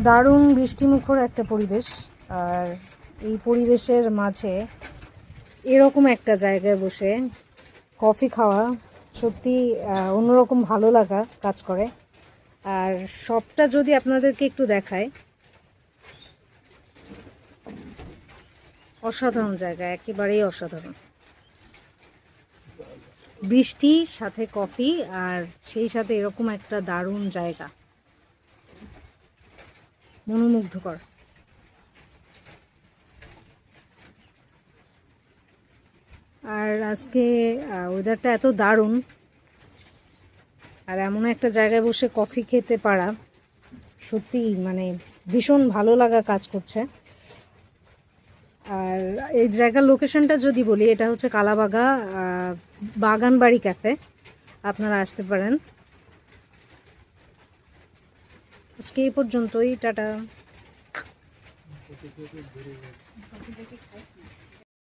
দারুণ বৃষ্টিমুখর একটা পরিবেশ, আর এই পরিবেশের মাঝে এরকম একটা জায়গায় বসে কফি খাওয়া সত্যি অন্যরকম ভালো লাগা কাজ করে। আর সবটা যদি আপনাদেরকে একটু দেখায়, অসাধারণ জায়গা, একেবারেই অসাধারণ। বৃষ্টি সাথে কফি আর সেই সাথে এরকম একটা দারুণ জায়গা, মনোমুগ্ধকর। আর আজকে ওয়েদারটা এত দারুণ, আর এমন একটা জায়গায় বসে কফি খেতে পারা সত্যি মানে ভীষণ ভালো লাগা কাজ করছে। আর এই জায়গার লোকেশনটা যদি বলি, এটা হচ্ছে কালাবাগা বাগানবাড়ি ক্যাফে, আপনারা আসতে পারেন। আজকে এই পর্যন্তই, টাটা।